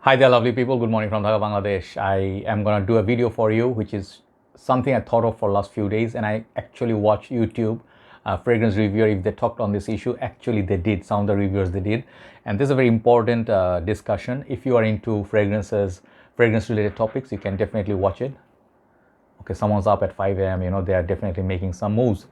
Hi there, lovely people. Good morning from Dhaka, Bangladesh. I am going to do a video for you, which is something I thought of for last few days, and I actually watched YouTube fragrance reviewer. If they talked on this issue, actually they did. Some of the reviewers they did, and this is a very important discussion. If you are into fragrances, fragrance-related topics, you can definitely watch it. Okay, someone's up at 5 a.m. They are definitely making some moves.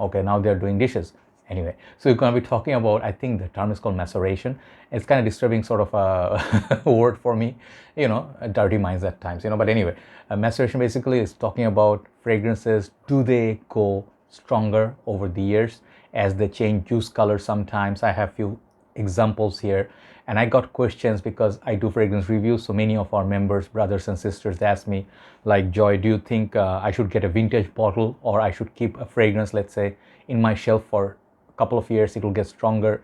Okay, now they're doing dishes. Anyway, so we're going to be talking about, I think the term is called maceration. It's kind of disturbing sort of a word for me, dirty minds at times, but anyway, maceration basically is talking about fragrances. Do they go stronger over the years as they change juice color? Sometimes I have few examples here, and I got questions because I do fragrance reviews. So many of our members, brothers and sisters, they ask me like, Joy, do you think I should get a vintage bottle, or I should keep a fragrance, let's say, in my shelf for a couple of years, it will get stronger?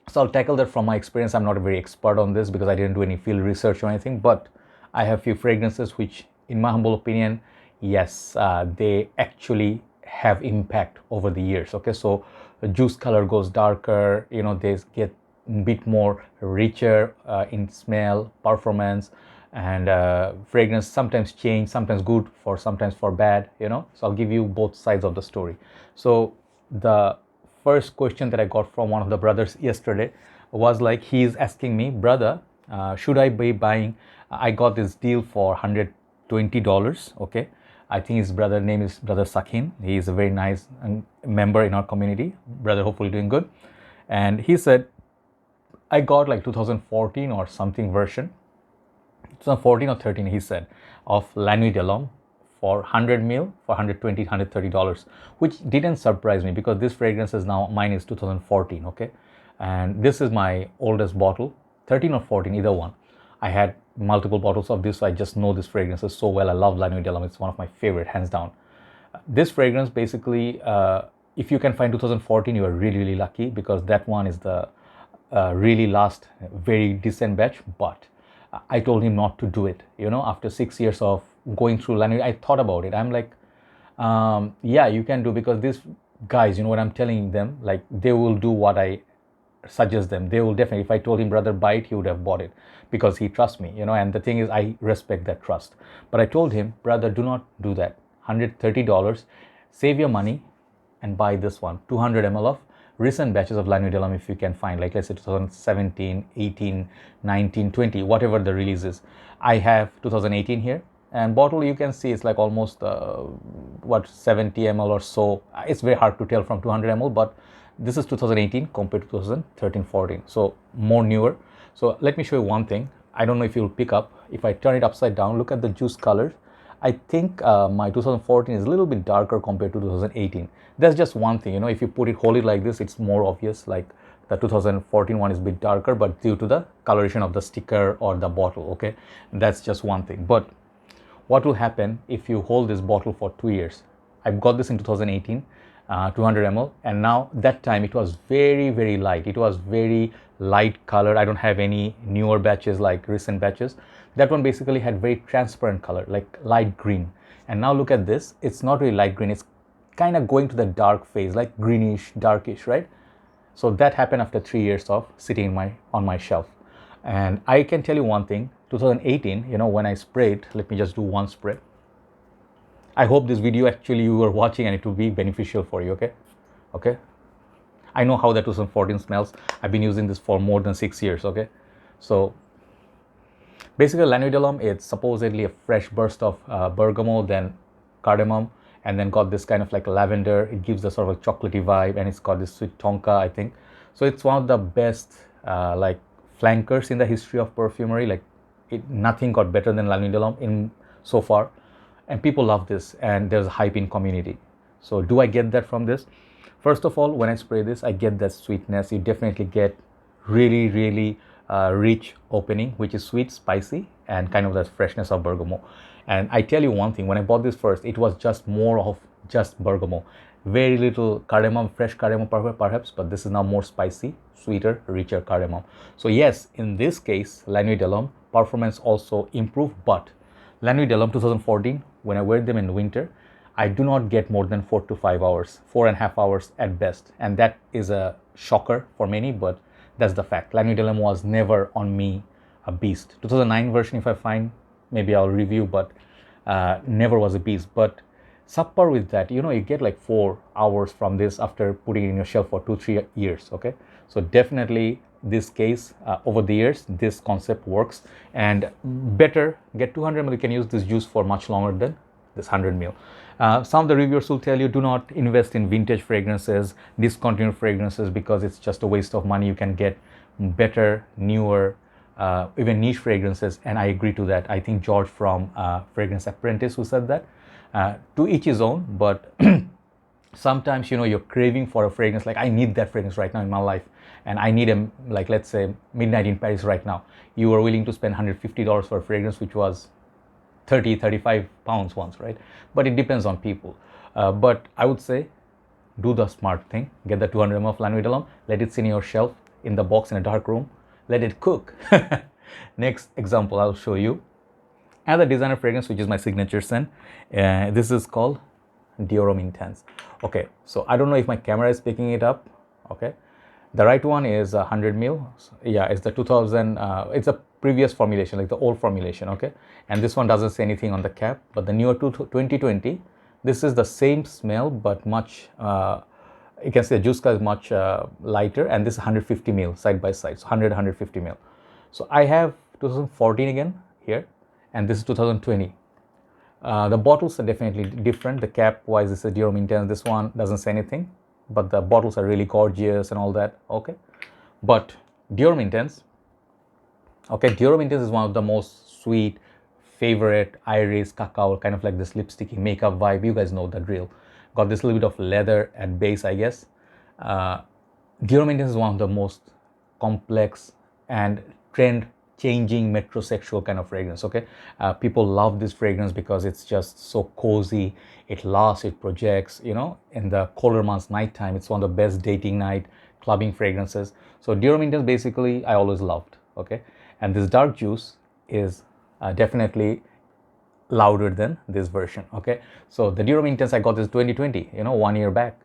So I'll tackle that from my experience. I'm not a very expert on this because I didn't do any field research or anything, but I have few fragrances which, in my humble opinion, yes, they actually have impact over the years. Okay, so the juice color goes darker, they get a bit more richer in smell, performance, and fragrance sometimes change, sometimes good for, sometimes for bad, so I'll give you both sides of the story. So the first question that I got from one of the brothers yesterday was like, he is asking me, brother, should I be buying, I got this deal for $120. Okay, I think his brother name is brother Sakin. He is a very nice member in our community. Brother, hopefully doing good. And he said, I got like 2014 or something version, 2014 or 13, he said, of La Nuit de l'Homme for 100 ml for $120, $130, which didn't surprise me because this fragrance is now, mine is 2014, okay? And this is my oldest bottle, 13 or 14, either one. I had multiple bottles of this, so I just know this fragrance is so well. I love La Nuit de l'Homme. It's one of my favorite, hands down. This fragrance basically, if you can find 2014, you are really, really lucky because that one is the really last very decent batch. But I told him not to do it. After 6 years of going through La Nuit, I thought about it. I'm like, yeah, you can do, because these guys, what I'm telling them, like, they will do what I suggest them. They will definitely, if I told him, brother, buy it, he would have bought it because he trusts me, and the thing is, I respect that trust. But I told him, brother, do not do that. $130, save your money and buy this one, 200 ml of recent batches of La Nuit de l'Homme, if you can find, like, let's say 2017, 18, 19, 20, whatever the release is. I have 2018 here, and bottle, you can see it's like almost 70 ml or so. It's very hard to tell from 200 ml, but this is 2018 compared to 2013, 14, so more newer. So let me show you one thing. I don't know if you'll pick up, if I turn it upside down, look at the juice color. I think my 2014 is a little bit darker compared to 2018. That's just one thing, if you put it, hold it like this, it's more obvious, like the 2014 one is a bit darker, but due to the coloration of the sticker or the bottle, okay? That's just one thing. But what will happen if you hold this bottle for 2 years? I got this in 2018, 200 ml, and now that time it was very, very light. It was very light color. I don't have any newer batches like recent batches. That one basically had very transparent color, like light green. And now look at this, it's not really light green, it's kind of going to the dark phase, like greenish, darkish, right? So that happened after 3 years of sitting on my shelf. And I can tell you one thing, 2018, when I sprayed, let me just do one spray. I hope this video actually you are watching and it will be beneficial for you, okay? I know how that 2014 smells. I've been using this for more than 6 years, okay? So basically, La Nuit de l'Homme, it's supposedly a fresh burst of bergamot, then cardamom, and then got this kind of like lavender. It gives a sort of a chocolatey vibe, and it's got this sweet tonka, I think. So it's one of the best like flankers in the history of perfumery. Like, nothing got better than La Nuit de l'Homme in so far, and people love this, and there's a hype in community. So do I get that from this? First of all, when I spray this, I get that sweetness. You definitely get really, really rich opening, which is sweet, spicy, and kind of that freshness of bergamot. And I tell you one thing, when I bought this first, it was just more of just bergamot, very little cardamom, fresh cardamom perhaps, but this is now more spicy, sweeter, richer cardamom. So yes, in this case, La Nuit de l'Homme performance also improved, but La Nuit de l'Homme 2014, when I wear them in winter, I do not get more than 4 to 5 hours, 4.5 hours at best, and that is a shocker for many, but That's the fact. La Nuit de l'Homme was never on me a beast. 2009 version, if I find, maybe I'll review, but never was a beast. But subpar with that, you know, you get like 4 hours from this after putting it in your shelf for 2-3 years. Okay, so definitely this case, over the years, this concept works. And better get 200 ml. You can use this juice for much longer than this 100 ml. Some of the reviewers will tell you, do not invest in vintage fragrances, discontinued fragrances, because it's just a waste of money. You can get better, newer, even niche fragrances. And I agree to that. I think George from Fragrance Apprentice who said that. To each his own, but sometimes, you know, you're craving for a fragrance, like I need that fragrance right now in my life, and I need a, like, let's say Midnight in Paris right now. You are willing to spend $150 for a fragrance which was 35 pounds once, right? But it depends on people. But I would say, do the smart thing, get the 200 ml of La Nuit de l'Homme, let it sit in your shelf in the box in a dark room, let it cook. Next example I'll show you, another designer fragrance which is my signature scent. This is called Dior Homme Intense. Okay, so I don't know if my camera is picking it up. Okay, the right one is 100 ml. Yeah, it's the 2000, it's a previous formulation, like the old formulation. Okay, and this one doesn't say anything on the cap, but the newer 2020, this is the same smell but much, you can say the juice color is much lighter, and this is 150 ml side by side, so 150 ml. So I have 2014 again here, and this is 2020. The bottles are definitely different. The cap wise, this is Dior Homme Intense. This one doesn't say anything, but the bottles are really gorgeous and all that. Okay, but Dior Homme Intense, okay, Dior Homme Intense is one of the most sweet, favorite iris, cacao, kind of like this lipsticky makeup vibe. You guys know the drill. Got this little bit of leather at base, I guess. Dior Homme Intense is one of the most complex and trend changing metrosexual kind of fragrance. Okay, people love this fragrance because it's just so cozy, it lasts, it projects, you know, in the colder months, nighttime. It's one of the best dating night clubbing fragrances. So Dior Homme Intense basically I always loved. Okay, and this dark juice is definitely louder than this version. Okay, so the Dior Homme Intense, I got this 2020, you know, 1 year back.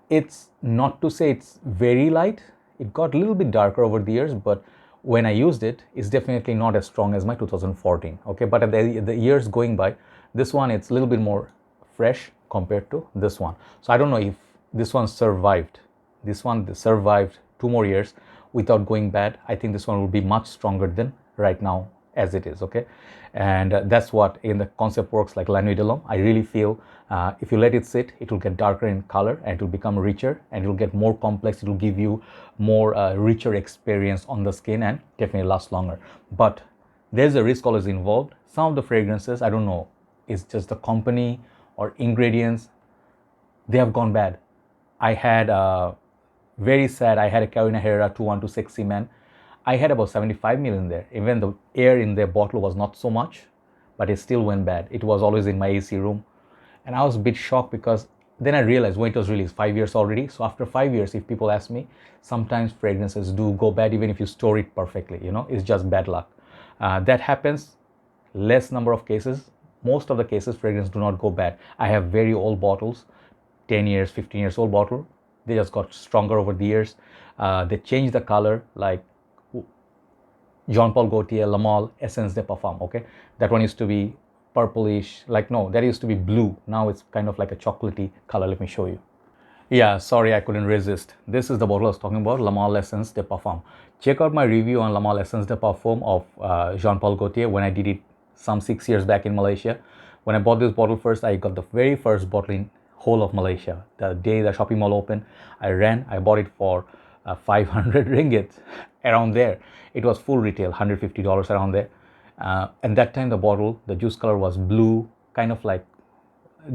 It's not to say it's very light, it got a little bit darker over the years, but when I used it, it's definitely not as strong as my 2014. Okay, but at the years going by, this one, it's a little bit more fresh compared to this one. So I don't know if this one survived. This one survived 2 more years without going bad. I think this one will be much stronger than right now as it is. Okay, and that's what in the concept works like La Nuit de l'Homme. I really feel if you let it sit, it will get darker in color and it will become richer and it will get more complex. It will give you more richer experience on the skin and definitely last longer. But there's a risk always involved. Some of the fragrances, I don't know, it's just the company or ingredients, they have gone bad. I had very sad, I had a Carolina Herrera 212 Sexy Man. I had about 75 ml in there. Even the air in their bottle was not so much, but it still went bad. It was always in my AC room. And I was a bit shocked because then I realized when it was released, 5 years already. So after 5 years, if people ask me, sometimes fragrances do go bad even if you store it perfectly, you know, it's just bad luck. That happens, less number of cases. Most of the cases, fragrance do not go bad. I have very old bottles, 10 years, 15 years old bottle. They just got stronger over the years. They changed the color, like Jean Paul Gaultier La Male Essence de Parfum. Okay, that one used to be purplish, like, no, that used to be blue. Now it's kind of like a chocolatey color. Let me show you. Yeah, sorry, I couldn't resist. This is the bottle I was talking about, La Male Essence de Parfum. Check out my review on La Male Essence de Parfum of Jean Paul Gaultier when I did it some 6 years back in Malaysia. When I bought this bottle first, I got the very first bottle in whole of Malaysia. The day the shopping mall opened, I bought it for 500 ringgit, around there. It was full retail, $150 around there. And that time the bottle, the juice color was blue, kind of like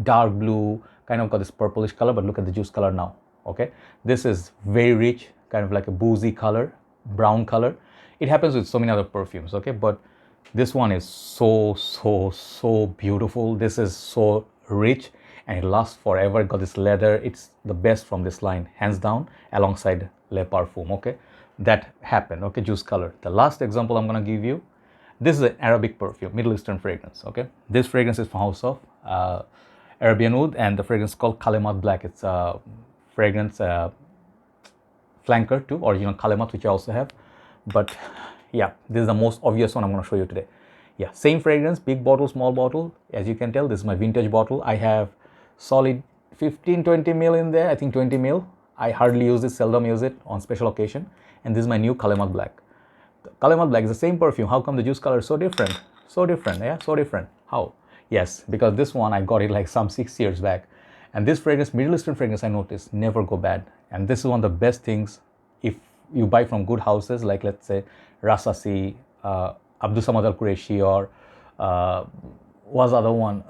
dark blue, kind of got this purplish color, but look at the juice color now. Okay, this is very rich, kind of like a boozy color, brown color. It happens with so many other perfumes. Okay, but this one is so beautiful. This is so rich and it lasts forever. It got this leather. It's the best from this line, hands down, alongside Le Parfum. Okay, that happened. Okay, juice color. The last example I'm gonna give you, this is an Arabic perfume, Middle Eastern fragrance. Okay, this fragrance is from House of Arabian Oud, and the fragrance is called Kalimat Black. It's a fragrance flanker too, original Kalemat, which I also have. But yeah, this is the most obvious one I'm going to show you today. Yeah, same fragrance, big bottle, small bottle. As you can tell, this is my vintage bottle. I have solid 15-20 ml in there. I think 20 ml. I hardly use it, seldom use it on special occasion. And this is my new Kalemat Black. The Kalemat Black is the same perfume. How come the juice color is so different? So different, yeah, so different. How? Yes, because this one I got it like some 6 years back. And this fragrance, Middle Eastern fragrance, I noticed, never go bad. And this is one of the best things if you buy from good houses, like let's say Rasasi, Abdul Samad Al Qureshi, or was other one,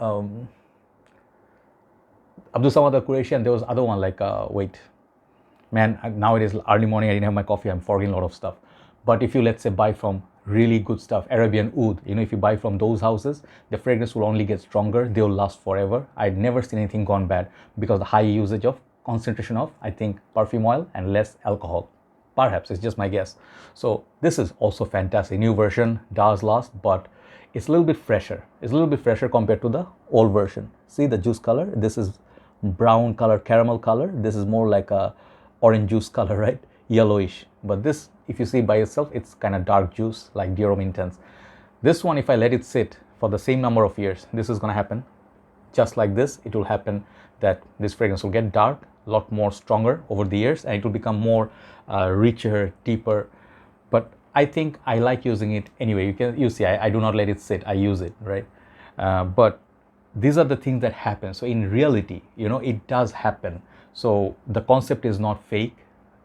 Abdul Samad Al Qureshi, and there was other one like, wait, man, now it is early morning, I didn't have my coffee, I'm forgetting a lot of stuff. But if you, let's say, buy from really good stuff, Arabian Oud, you know, if you buy from those houses, the fragrance will only get stronger, they will last forever. I'd never seen anything gone bad because the high usage of concentration of, I think, perfume oil and less alcohol. Perhaps, it's just my guess. So this is also fantastic. New version does last, but it's a little bit fresher. It's a little bit fresher compared to the old version. See the juice color? This is brown color, caramel color. This is more like a orange juice color, right? Yellowish. But this, if you see by itself, it's kind of dark juice like Dior Homme Intense. This one, if I let it sit for the same number of years, this is going to happen just like this. It will happen that this fragrance will get dark, a lot more stronger over the years, and it will become more richer, deeper. But I think I like using it anyway. You see, I do not let it sit, I use it, right? But these are the things that happen. So in reality, you know, it does happen. So the concept is not fake.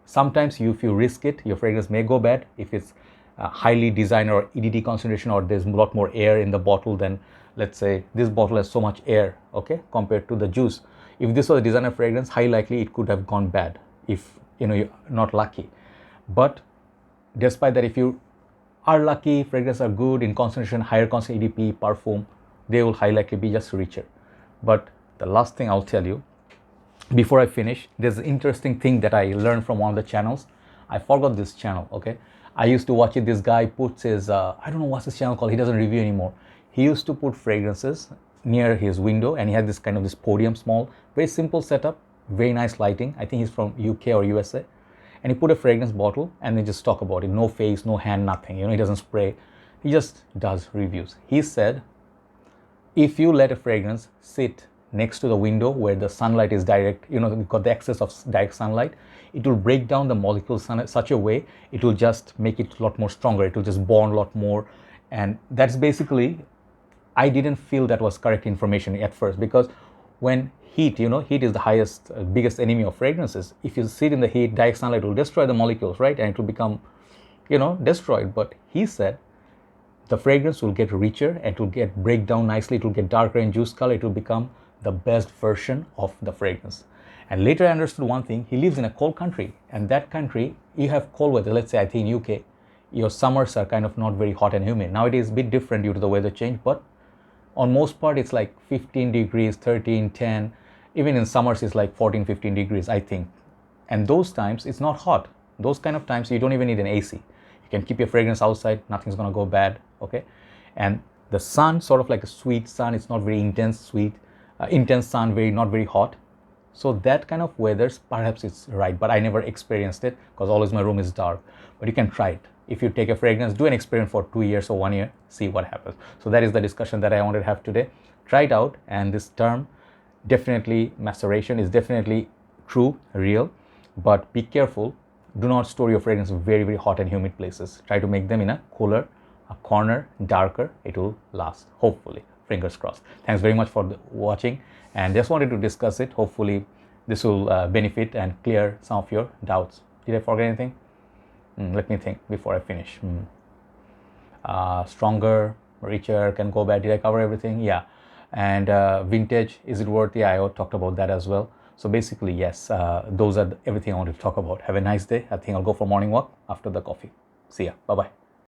Sometimes if you risk it, your fragrance may go bad. If it's highly designed or EDT concentration, or there's a lot more air in the bottle, then let's say this bottle has so much air, okay, compared to the juice. If this was a designer fragrance, highly likely it could have gone bad if, you know, you're not lucky. But despite that, if you are lucky, fragrances are good in concentration, higher concentration EDP, perfume, they will highly likely be just richer. But the last thing I'll tell you, before I finish, there's an interesting thing that I learned from one of the channels. I forgot this channel, okay? I used to watch it. This guy puts his, I don't know what's his channel called. He doesn't review anymore. He used to put fragrances near his window, and he had this kind of this podium, small, very simple setup, very nice lighting. I think he's from UK or USA. And he put a fragrance bottle and then just talk about it. No face, no hand, nothing. You know, he doesn't spray. He just does reviews. He said, if you let a fragrance sit next to the window where the sunlight is direct, you know, you've got the excess of direct sunlight, it will break down the molecules in such a way, it will just make it a lot more stronger. It will just bond a lot more. And that's basically, I didn't feel that was correct information at first, because when heat, you know, heat is the highest, biggest enemy of fragrances. If you sit in the heat, direct sunlight will destroy the molecules, right? And it will become, you know, destroyed. But he said the fragrance will get richer, and it will get break down nicely. It will get darker in juice color. It will become the best version of the fragrance. And later I understood one thing. He lives in a cold country, and that country, you have cold weather. Let's say I think in UK, your summers are kind of not very hot and humid. Now it is a bit different due to the weather change, but on most part it's like 15 degrees, 13, 10. Even in summers it's like 14, 15 degrees, I think. And those times it's not hot. Those kind of times you don't even need an AC. You can keep your fragrance outside, nothing's gonna go bad, okay? And the sun, sort of like a sweet sun, it's not very intense, sweet, intense sun, not very hot. So that kind of weathers, perhaps it's right, but I never experienced it because always my room is dark. But you can try it. If you take a fragrance, do an experiment for 2 years or 1 year, see what happens. So that is the discussion that I wanted to have today. Try it out, and this term, definitely maceration, is definitely true, real, but be careful. Do not store your fragrance in very, very hot and humid places. Try to make them in a cooler, a corner, darker. It will last, hopefully. Fingers crossed. Thanks very much for watching, and just wanted to discuss it. Hopefully this will benefit and clear some of your doubts. Did I forget anything? Let me think before I finish. Stronger, richer, can go bad. Did I cover everything? Yeah. And vintage, is it worthy? I talked about that as well. So basically, yes, those are everything I wanted to talk about. Have a nice day. I think I'll go for morning walk after the coffee. See ya. Bye-bye.